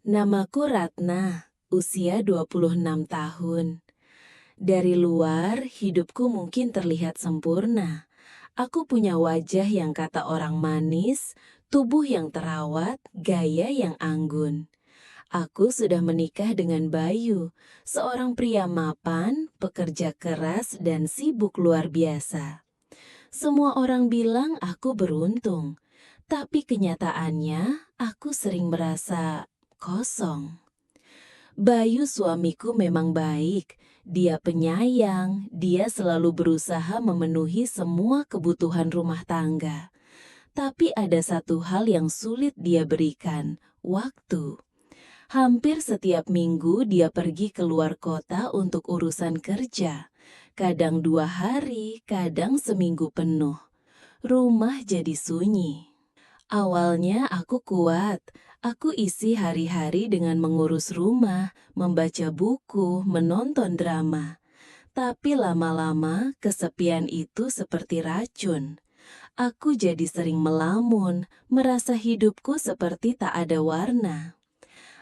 Namaku Ratna, usia 26 tahun. Dari luar, hidupku mungkin terlihat sempurna. Aku punya wajah yang kata orang manis, tubuh yang terawat, gaya yang anggun. Aku sudah menikah dengan Bayu, seorang pria mapan, pekerja keras, dan sibuk luar biasa. Semua orang bilang aku beruntung, tapi kenyataannya aku sering merasa kosong. Bayu suamiku memang baik, dia penyayang, dia selalu berusaha memenuhi semua kebutuhan rumah tangga. Tapi ada satu hal yang sulit dia berikan, waktu. Hampir setiap minggu dia pergi keluar kota untuk urusan kerja. Kadang 2 hari, kadang seminggu penuh. Rumah jadi sunyi. Awalnya aku kuat. Aku isi hari-hari dengan mengurus rumah, membaca buku, menonton drama. Tapi lama-lama kesepian itu seperti racun. Aku jadi sering melamun, merasa hidupku seperti tak ada warna.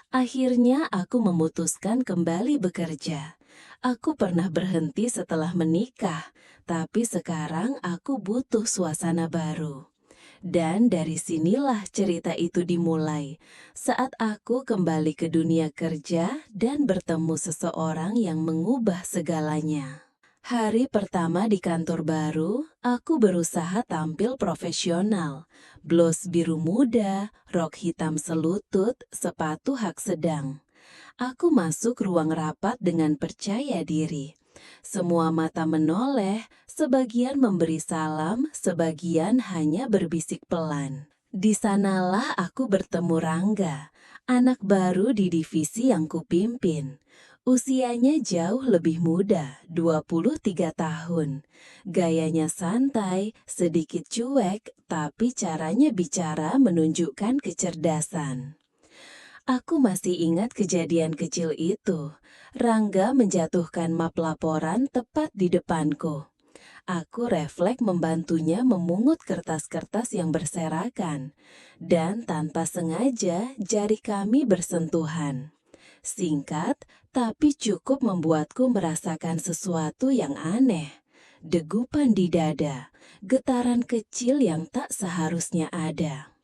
Akhirnya aku memutuskan kembali bekerja. Aku pernah berhenti setelah menikah, tapi sekarang aku butuh suasana baru. Dan dari sinilah cerita itu dimulai, saat aku kembali ke dunia kerja dan bertemu seseorang yang mengubah segalanya. Hari pertama di kantor baru, aku berusaha tampil profesional. Blus biru muda, rok hitam selutut, sepatu hak sedang. Aku masuk ruang rapat dengan percaya diri. Semua mata menoleh, sebagian memberi salam, sebagian hanya berbisik pelan. Di sanalah aku bertemu Rangga, anak baru di divisi yang kupimpin. Usianya jauh lebih muda, 23 tahun. Gayanya santai, sedikit cuek, tapi caranya bicara menunjukkan kecerdasan. Aku masih ingat kejadian kecil itu. Rangga menjatuhkan map laporan tepat di depanku. Aku refleks membantunya memungut kertas-kertas yang berserakan. Dan tanpa sengaja jari kami bersentuhan. Singkat, tapi cukup membuatku merasakan sesuatu yang aneh. Degupan di dada, getaran kecil yang tak seharusnya ada.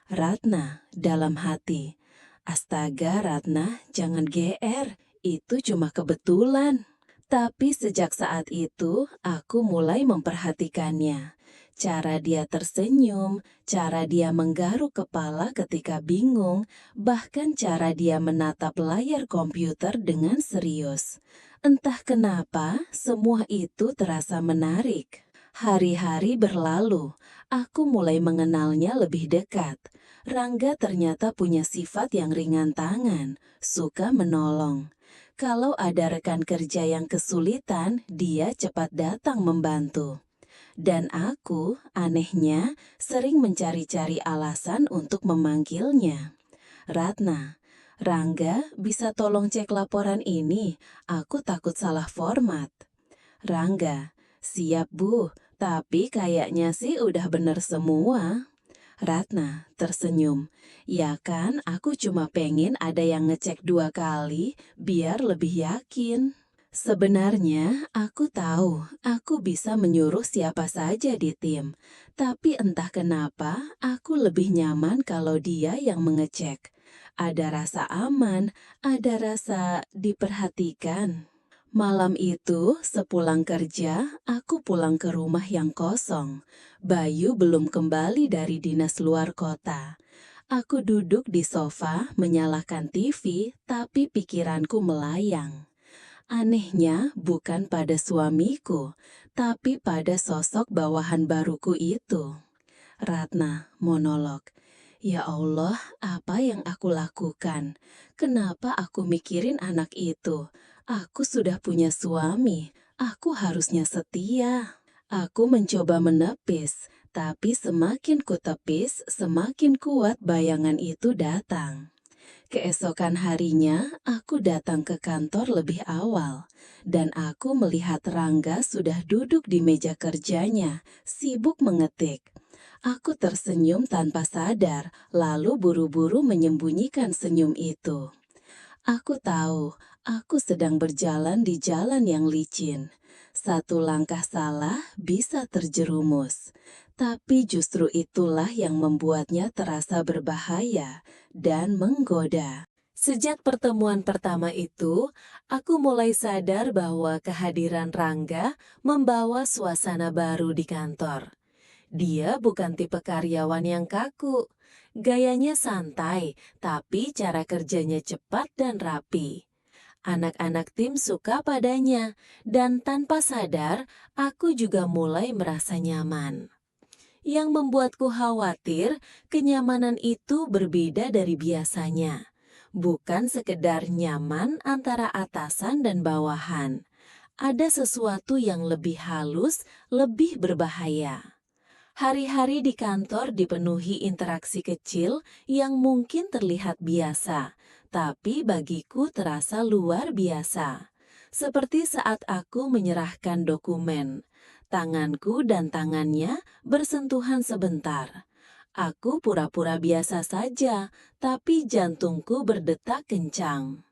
Ratna, dalam hati. Astaga Ratna, jangan GR, itu cuma kebetulan. Tapi sejak saat itu, aku mulai memperhatikannya. Cara dia tersenyum, cara dia menggaruk kepala ketika bingung, bahkan cara dia menatap layar komputer dengan serius. Entah kenapa, semua itu terasa menarik. Hari-hari berlalu, aku mulai mengenalnya lebih dekat. Rangga ternyata punya sifat yang ringan tangan, suka menolong. Kalau ada rekan kerja yang kesulitan, dia cepat datang membantu. Dan aku, anehnya, sering mencari-cari alasan untuk memanggilnya. Ratna, Rangga bisa tolong cek laporan ini, aku takut salah format. Rangga, siap Bu, tapi kayaknya sih udah bener semua. Ratna tersenyum. Ya kan, aku cuma pengen ada yang ngecek 2 kali, biar lebih yakin. Sebenarnya, aku tahu aku bisa menyuruh siapa saja di tim. Tapi entah kenapa, aku lebih nyaman kalau dia yang mengecek. Ada rasa aman, ada rasa diperhatikan. Malam itu, sepulang kerja, aku pulang ke rumah yang kosong. Bayu belum kembali dari dinas luar kota. Aku duduk di sofa, menyalakan TV, tapi pikiranku melayang. Anehnya bukan pada suamiku, tapi pada sosok bawahan baruku itu. Ratna monolog. Ya Allah, apa yang aku lakukan? Kenapa aku mikirin anak itu? Aku sudah punya suami, aku harusnya setia. Aku mencoba menepis, tapi semakin kutepis, semakin kuat bayangan itu datang. Keesokan harinya, aku datang ke kantor lebih awal, dan aku melihat Rangga sudah duduk di meja kerjanya, sibuk mengetik. Aku tersenyum tanpa sadar, lalu buru-buru menyembunyikan senyum itu. Aku tahu, aku sedang berjalan di jalan yang licin. Satu langkah salah bisa terjerumus. Tapi justru itulah yang membuatnya terasa berbahaya dan menggoda. Sejak pertemuan pertama itu, aku mulai sadar bahwa kehadiran Rangga membawa suasana baru di kantor. Dia bukan tipe karyawan yang kaku. Gayanya santai, tapi cara kerjanya cepat dan rapi. Anak-anak tim suka padanya, dan tanpa sadar, aku juga mulai merasa nyaman. Yang membuatku khawatir, kenyamanan itu berbeda dari biasanya. Bukan sekedar nyaman antara atasan dan bawahan. Ada sesuatu yang lebih halus, lebih berbahaya. Hari-hari di kantor dipenuhi interaksi kecil yang mungkin terlihat biasa, tapi bagiku terasa luar biasa. Seperti saat aku menyerahkan dokumen, tanganku dan tangannya bersentuhan sebentar. Aku pura-pura biasa saja, tapi jantungku berdetak kencang.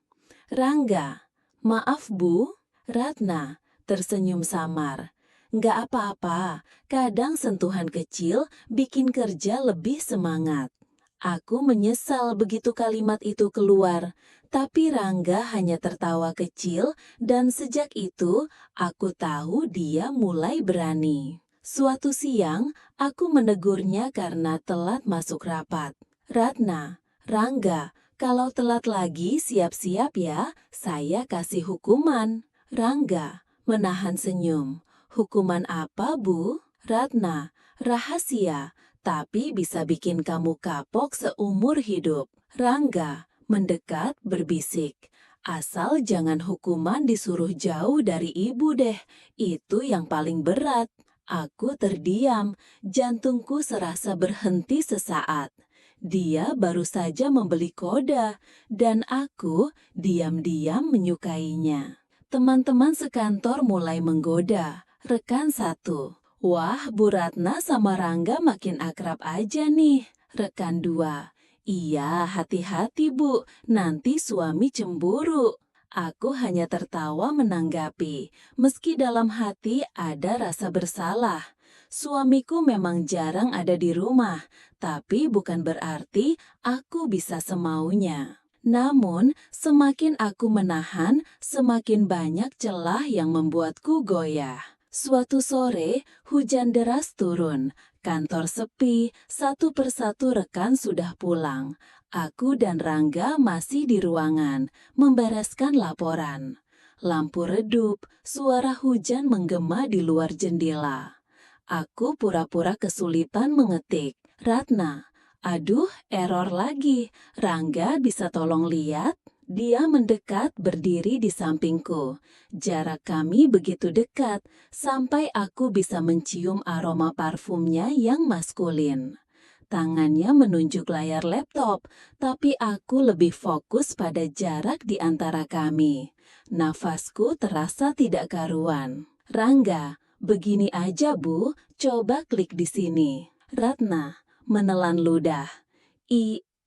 Rangga, maaf Bu, Ratna, tersenyum samar. Nggak apa-apa, kadang sentuhan kecil bikin kerja lebih semangat. Aku menyesal begitu kalimat itu keluar, tapi Rangga hanya tertawa kecil dan sejak itu aku tahu dia mulai berani. Suatu siang, aku menegurnya karena telat masuk rapat. Ratna, Rangga, kalau telat lagi siap-siap ya, saya kasih hukuman. Rangga, menahan senyum. Hukuman apa, Bu? Ratna, rahasia, tapi bisa bikin kamu kapok seumur hidup. Rangga, mendekat berbisik. Asal jangan hukuman disuruh jauh dari ibu deh, itu yang paling berat. Aku terdiam, jantungku serasa berhenti sesaat. Dia baru saja membeli Koda, dan aku diam-diam menyukainya. Teman-teman sekantor mulai menggoda. Rekan satu, wah Bu Ratna sama Rangga makin akrab aja nih. Rekan dua, iya hati-hati Bu, nanti suami cemburu. Aku hanya tertawa menanggapi, meski dalam hati ada rasa bersalah. Suamiku memang jarang ada di rumah, tapi bukan berarti aku bisa semaunya. Namun, semakin aku menahan, semakin banyak celah yang membuatku goyah. Suatu sore, hujan deras turun. Kantor sepi, satu persatu rekan sudah pulang. Aku dan Rangga masih di ruangan, membereskan laporan. Lampu redup, suara hujan menggema di luar jendela. Aku pura-pura kesulitan mengetik. Ratna, aduh, error lagi. Rangga bisa tolong lihat? Dia mendekat berdiri di sampingku. Jarak kami begitu dekat, sampai aku bisa mencium aroma parfumnya yang maskulin. Tangannya menunjuk layar laptop, tapi aku lebih fokus pada jarak di antara kami. Nafasku terasa tidak karuan. Rangga, begini aja Bu, coba klik di sini. Ratna, menelan ludah.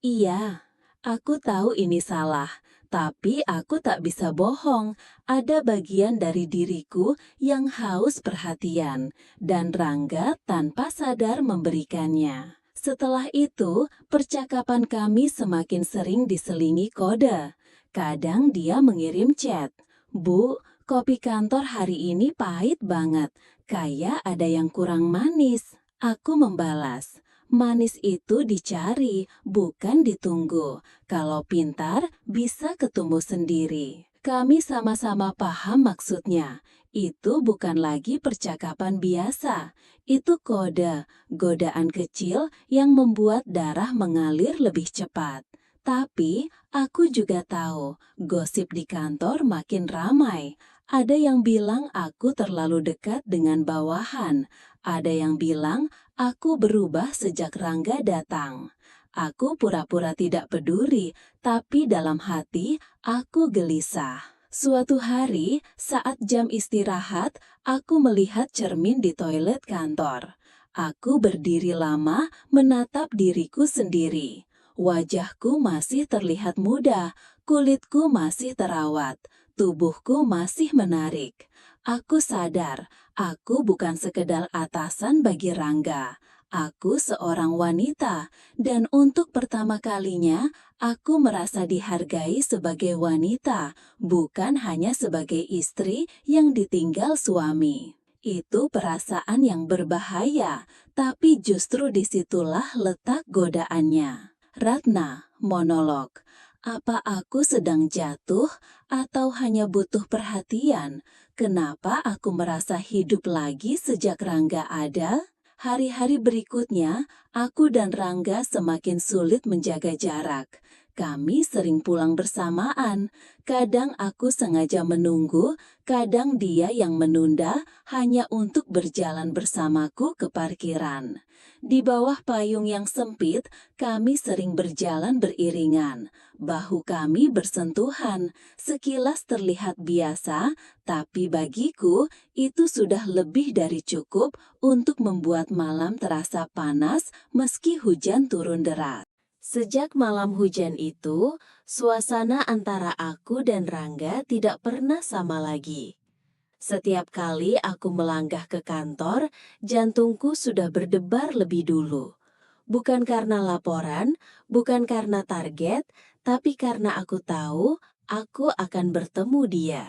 Iya, aku tahu ini salah, tapi aku tak bisa bohong. Ada bagian dari diriku yang haus perhatian, dan Rangga tanpa sadar memberikannya. Setelah itu, percakapan kami semakin sering diselingi kode. Kadang dia mengirim chat, Bu, kopi kantor hari ini pahit banget, kayak ada yang kurang manis. Aku membalas, manis itu dicari, bukan ditunggu. Kalau pintar, bisa ketemu sendiri. Kami sama-sama paham maksudnya. Itu bukan lagi percakapan biasa. Itu kode, godaan kecil yang membuat darah mengalir lebih cepat. Tapi, aku juga tahu, gosip di kantor makin ramai. Ada yang bilang aku terlalu dekat dengan bawahan. Ada yang bilang aku berubah sejak Rangga datang. Aku pura-pura tidak peduli, tapi dalam hati aku gelisah. Suatu hari, saat jam istirahat, aku melihat cermin di toilet kantor. Aku berdiri lama menatap diriku sendiri. Wajahku masih terlihat muda, kulitku masih terawat, tubuhku masih menarik. Aku sadar, aku bukan sekedar atasan bagi Rangga. Aku seorang wanita, dan untuk pertama kalinya, aku merasa dihargai sebagai wanita, bukan hanya sebagai istri yang ditinggal suami. Itu perasaan yang berbahaya, tapi justru disitulah letak godaannya. Ratna, monolog. Apa aku sedang jatuh atau hanya butuh perhatian? Kenapa aku merasa hidup lagi sejak Rangga ada? Hari-hari berikutnya, aku dan Rangga semakin sulit menjaga jarak. Kami sering pulang bersamaan. Kadang aku sengaja menunggu, kadang dia yang menunda hanya untuk berjalan bersamaku ke parkiran. Di bawah payung yang sempit, kami sering berjalan beriringan. Bahu kami bersentuhan, sekilas terlihat biasa, tapi bagiku itu sudah lebih dari cukup untuk membuat malam terasa panas meski hujan turun deras. Sejak malam hujan itu, suasana antara aku dan Rangga tidak pernah sama lagi. Setiap kali aku melangkah ke kantor, jantungku sudah berdebar lebih dulu. Bukan karena laporan, bukan karena target, tapi karena aku tahu aku akan bertemu dia.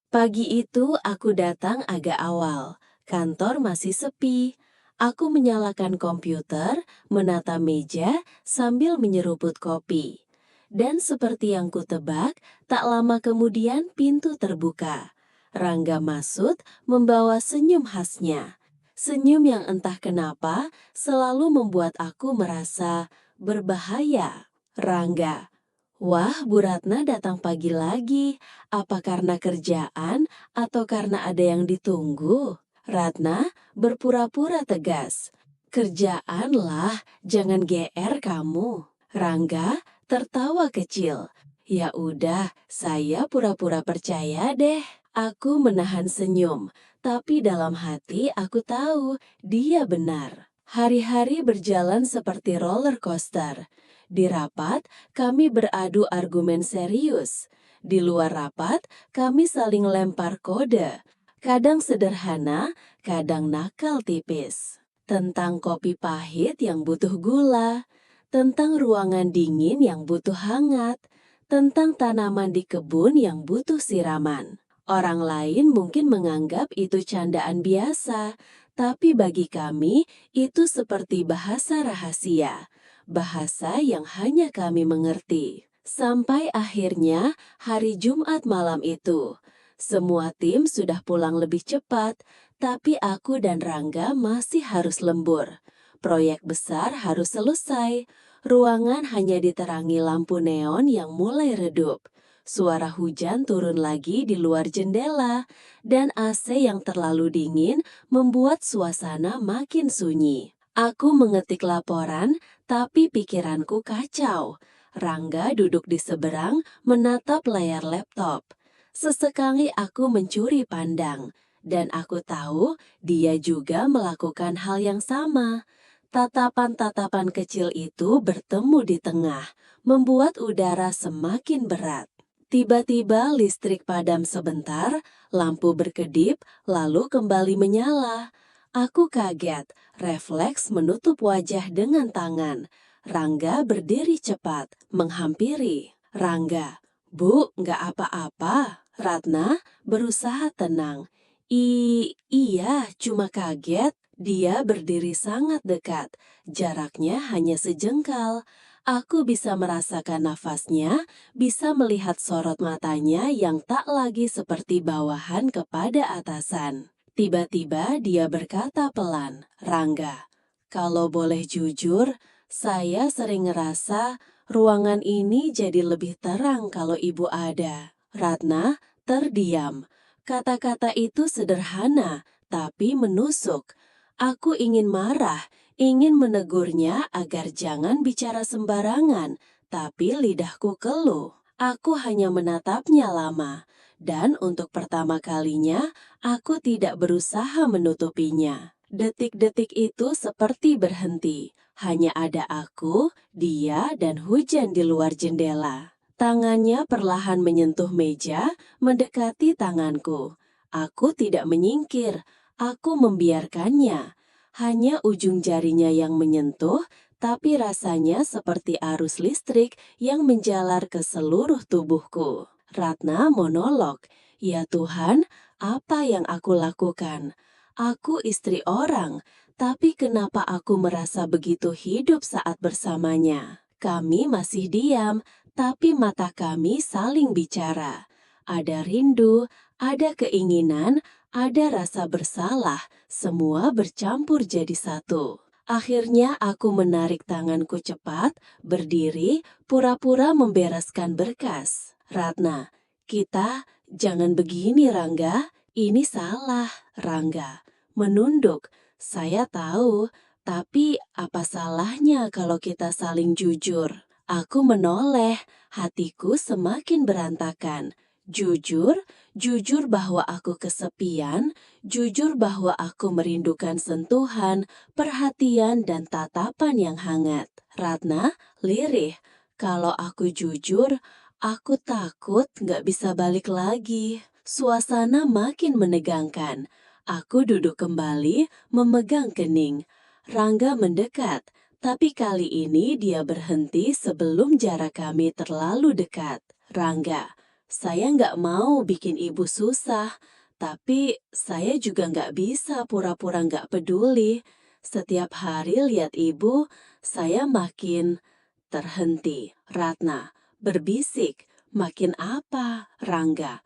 Pagi itu aku datang agak awal. Kantor masih sepi. Aku menyalakan komputer, menata meja sambil menyeruput kopi. Dan seperti yang kutebak, tak lama kemudian pintu terbuka. Rangga masuk membawa senyum khasnya. Senyum yang entah kenapa selalu membuat aku merasa berbahaya. Rangga. Wah, Bu Ratna datang pagi lagi. Apa karena kerjaan atau karena ada yang ditunggu? Ratna berpura-pura tegas. Kerjaan lah, jangan GR kamu. Rangga tertawa kecil. Ya udah, saya pura-pura percaya deh. Aku menahan senyum, tapi dalam hati aku tahu dia benar. Hari-hari berjalan seperti roller coaster. Di rapat, kami beradu argumen serius. Di luar rapat, kami saling lempar kode. Kadang sederhana, kadang nakal tipis. Tentang kopi pahit yang butuh gula, tentang ruangan dingin yang butuh hangat, tentang tanaman di kebun yang butuh siraman. Orang lain mungkin menganggap itu candaan biasa, tapi bagi kami itu seperti bahasa rahasia, bahasa yang hanya kami mengerti. Sampai akhirnya hari Jumat malam itu, semua tim sudah pulang lebih cepat, tapi aku dan Rangga masih harus lembur. Proyek besar harus selesai. Ruangan hanya diterangi lampu neon yang mulai redup. Suara hujan turun lagi di luar jendela, dan AC yang terlalu dingin membuat suasana makin sunyi. Aku mengetik laporan, tapi pikiranku kacau. Rangga duduk di seberang, menatap layar laptop. Sesekali aku mencuri pandang, dan aku tahu dia juga melakukan hal yang sama. Tatapan-tatapan kecil itu bertemu di tengah, membuat udara semakin berat. Tiba-tiba listrik padam sebentar, lampu berkedip, lalu kembali menyala. Aku kaget, refleks menutup wajah dengan tangan. Rangga berdiri cepat, menghampiri. Rangga, Bu, nggak apa-apa. Ratna berusaha tenang. Iya, cuma kaget. Dia berdiri sangat dekat, jaraknya hanya sejengkal. Aku bisa merasakan nafasnya, bisa melihat sorot matanya yang tak lagi seperti bawahan kepada atasan. Tiba-tiba dia berkata pelan, Rangga, kalau boleh jujur, saya sering ngerasa ruangan ini jadi lebih terang kalau ibu ada. Ratna terdiam. Kata-kata itu sederhana, tapi menusuk. Aku ingin marah, ingin menegurnya agar jangan bicara sembarangan, tapi lidahku keluh. Aku hanya menatapnya lama, dan untuk pertama kalinya, aku tidak berusaha menutupinya. Detik-detik itu seperti berhenti. Hanya ada aku, dia, dan hujan di luar jendela. Tangannya perlahan menyentuh meja, mendekati tanganku. Aku tidak menyingkir, aku membiarkannya. Hanya ujung jarinya yang menyentuh, tapi rasanya seperti arus listrik yang menjalar ke seluruh tubuhku. Ratna monolog, "Ya Tuhan, apa yang aku lakukan? Aku istri orang, tapi kenapa aku merasa begitu hidup saat bersamanya?" Kami masih diam, tapi mata kami saling bicara. Ada rindu, ada keinginan, ada rasa bersalah, semua bercampur jadi satu. Akhirnya aku menarik tanganku cepat, berdiri, pura-pura membereskan berkas. "Ratna, kita jangan begini, Rangga. Ini salah." Rangga menunduk. "Saya tahu, tapi apa salahnya kalau kita saling jujur?" Aku menoleh, hatiku semakin berantakan. Jujur, jujur bahwa aku kesepian, jujur bahwa aku merindukan sentuhan, perhatian, dan tatapan yang hangat. Ratna lirih, "Kalau aku jujur, aku takut nggak bisa balik lagi." Suasana makin menegangkan. Aku duduk kembali, memegang kening. Rangga mendekat, tapi kali ini dia berhenti sebelum jarak kami terlalu dekat. "Rangga, saya nggak mau bikin ibu susah, tapi saya juga nggak bisa pura-pura nggak peduli. Setiap hari lihat ibu, saya makin..." Terhenti. Ratna berbisik, "Makin apa, Rangga?"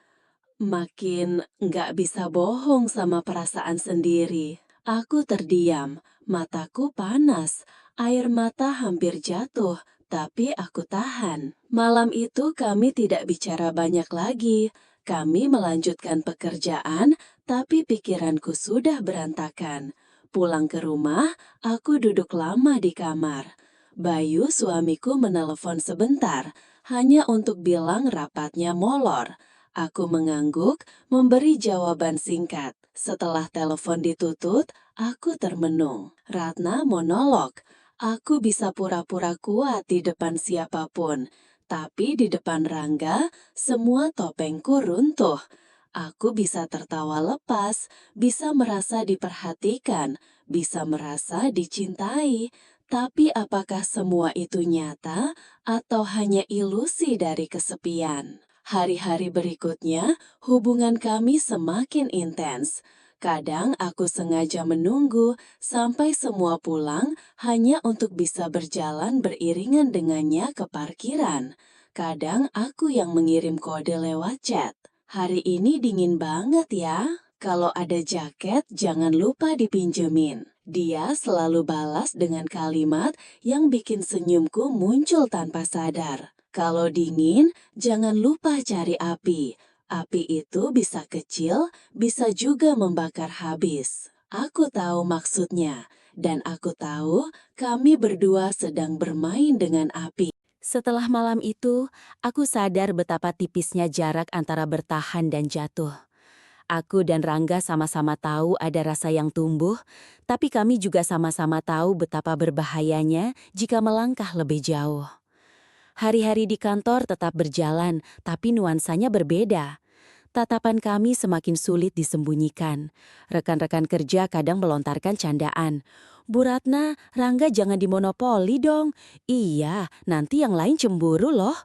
"Makin nggak bisa bohong sama perasaan sendiri." Aku terdiam, mataku panas, air mata hampir jatuh, tapi aku tahan. Malam itu kami tidak bicara banyak lagi. Kami melanjutkan pekerjaan, tapi pikiranku sudah berantakan. Pulang ke rumah, aku duduk lama di kamar. Bayu suamiku menelepon sebentar, hanya untuk bilang rapatnya molor. Aku mengangguk, memberi jawaban singkat. Setelah telepon ditutup, aku termenung. Ratna monolog, "Aku bisa pura-pura kuat di depan siapapun, tapi di depan Rangga, semua topengku runtuh. Aku bisa tertawa lepas, bisa merasa diperhatikan, bisa merasa dicintai. Tapi apakah semua itu nyata atau hanya ilusi dari kesepian?" Hari-hari berikutnya, hubungan kami semakin intens. Kadang aku sengaja menunggu sampai semua pulang hanya untuk bisa berjalan beriringan dengannya ke parkiran. Kadang aku yang mengirim kode lewat chat. "Hari ini dingin banget ya. Kalau ada jaket, jangan lupa dipinjemin." Dia selalu balas dengan kalimat yang bikin senyumku muncul tanpa sadar. "Kalau dingin, jangan lupa cari api. Api itu bisa kecil, bisa juga membakar habis." Aku tahu maksudnya, dan aku tahu kami berdua sedang bermain dengan api. Setelah malam itu, aku sadar betapa tipisnya jarak antara bertahan dan jatuh. Aku dan Rangga sama-sama tahu ada rasa yang tumbuh, tapi kami juga sama-sama tahu betapa berbahayanya jika melangkah lebih jauh. Hari-hari di kantor tetap berjalan, tapi nuansanya berbeda. Tatapan kami semakin sulit disembunyikan. Rekan-rekan kerja kadang melontarkan candaan. "Bu Ratna, Rangga jangan dimonopoli dong." "Iya, nanti yang lain cemburu loh."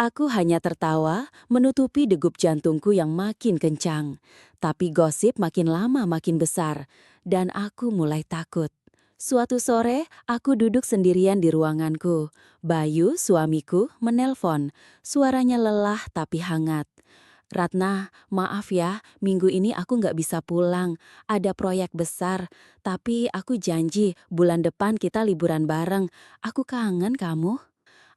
Aku hanya tertawa, menutupi degup jantungku yang makin kencang. Tapi gosip makin lama makin besar, dan aku mulai takut. Suatu sore, aku duduk sendirian di ruanganku. Bayu, suamiku, menelpon. Suaranya lelah tapi hangat. "Ratna, maaf ya, minggu ini aku nggak bisa pulang. Ada proyek besar, tapi aku janji bulan depan kita liburan bareng. Aku kangen kamu."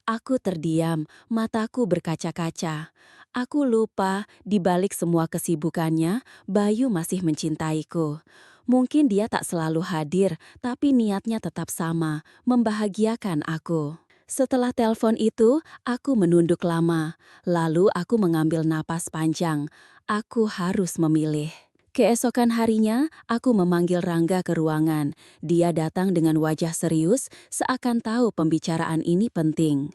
Aku terdiam, mataku berkaca-kaca. Aku lupa, di balik semua kesibukannya, Bayu masih mencintaiku. Mungkin dia tak selalu hadir, tapi niatnya tetap sama, membahagiakan aku. Setelah telepon itu, aku menunduk lama. Lalu aku mengambil napas panjang. Aku harus memilih. Keesokan harinya, aku memanggil Rangga ke ruangan. Dia datang dengan wajah serius, seakan tahu pembicaraan ini penting.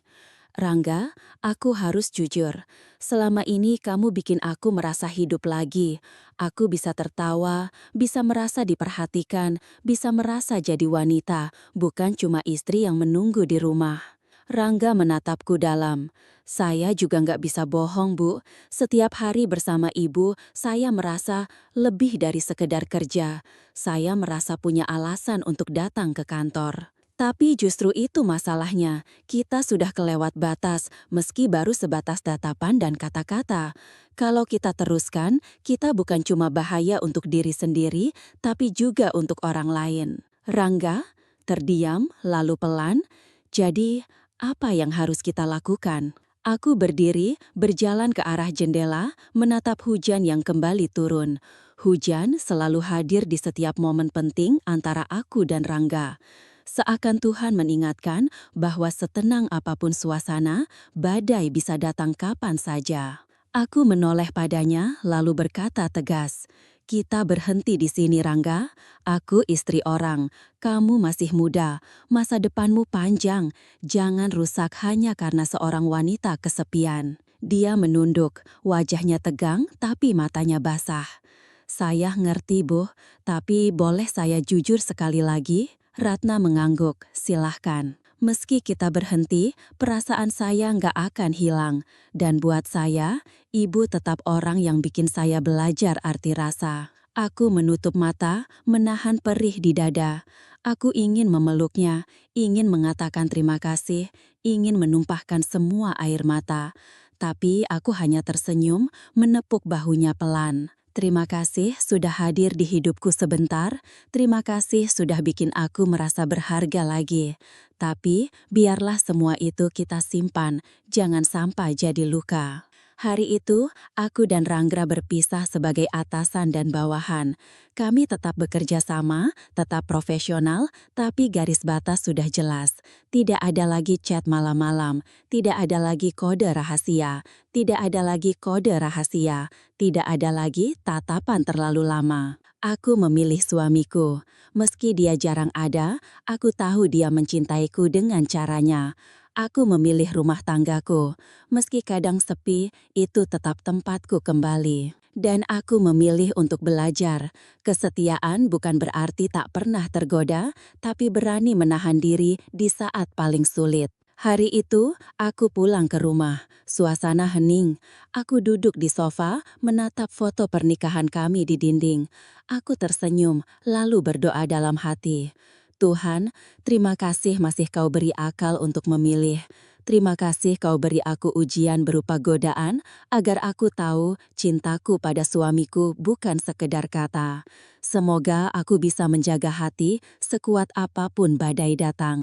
Rangga, aku harus jujur. Selama ini kamu bikin aku merasa hidup lagi. Aku bisa tertawa, bisa merasa diperhatikan, bisa merasa jadi wanita, bukan cuma istri yang menunggu di rumah. Rangga menatapku dalam. Saya juga nggak bisa bohong, Bu. Setiap hari bersama ibu, saya merasa lebih dari sekedar kerja. Saya merasa punya alasan untuk datang ke kantor. Tapi justru itu masalahnya, kita sudah kelewat batas meski baru sebatas tatapan dan kata-kata. Kalau kita teruskan, kita bukan cuma bahaya untuk diri sendiri, tapi juga untuk orang lain. Rangga, terdiam, lalu pelan, jadi apa yang harus kita lakukan? Aku berdiri, berjalan ke arah jendela, menatap hujan yang kembali turun. Hujan selalu hadir di setiap momen penting antara aku dan Rangga. Seakan Tuhan mengingatkan bahwa setenang apapun suasana, badai bisa datang kapan saja. Aku menoleh padanya lalu berkata tegas, "Kita berhenti di sini, Rangga. Aku istri orang, kamu masih muda, masa depanmu panjang. Jangan rusak hanya karena seorang wanita kesepian." Dia menunduk, wajahnya tegang tapi matanya basah. "Saya ngerti, Bu, tapi boleh saya jujur sekali lagi?" Ratna mengangguk, "Silahkan. Meski kita berhenti, perasaan saya nggak akan hilang. Dan buat saya, ibu tetap orang yang bikin saya belajar arti rasa." Aku menutup mata, menahan perih di dada. Aku ingin memeluknya, ingin mengatakan terima kasih, ingin menumpahkan semua air mata. Tapi aku hanya tersenyum, menepuk bahunya pelan. "Terima kasih sudah hadir di hidupku sebentar. Terima kasih sudah bikin aku merasa berharga lagi. Tapi biarlah semua itu kita simpan, jangan sampai jadi luka." Hari itu, aku dan Rangga berpisah sebagai atasan dan bawahan. Kami tetap bekerja sama, tetap profesional, tapi garis batas sudah jelas. Tidak ada lagi chat malam-malam, tidak ada lagi kode rahasia, tidak ada lagi kode rahasia, tidak ada lagi tatapan terlalu lama. Aku memilih suamiku. Meski dia jarang ada, aku tahu dia mencintaiku dengan caranya. Aku memilih rumah tanggaku. Meski kadang sepi, itu tetap tempatku kembali. Dan aku memilih untuk belajar. Kesetiaan bukan berarti tak pernah tergoda, tapi berani menahan diri di saat paling sulit. Hari itu, aku pulang ke rumah. Suasana hening. Aku duduk di sofa, menatap foto pernikahan kami di dinding. Aku tersenyum, lalu berdoa dalam hati. "Tuhan, terima kasih masih Kau beri akal untuk memilih. Terima kasih Kau beri aku ujian berupa godaan, agar aku tahu cintaku pada suamiku bukan sekedar kata. Semoga aku bisa menjaga hati sekuat apapun badai datang."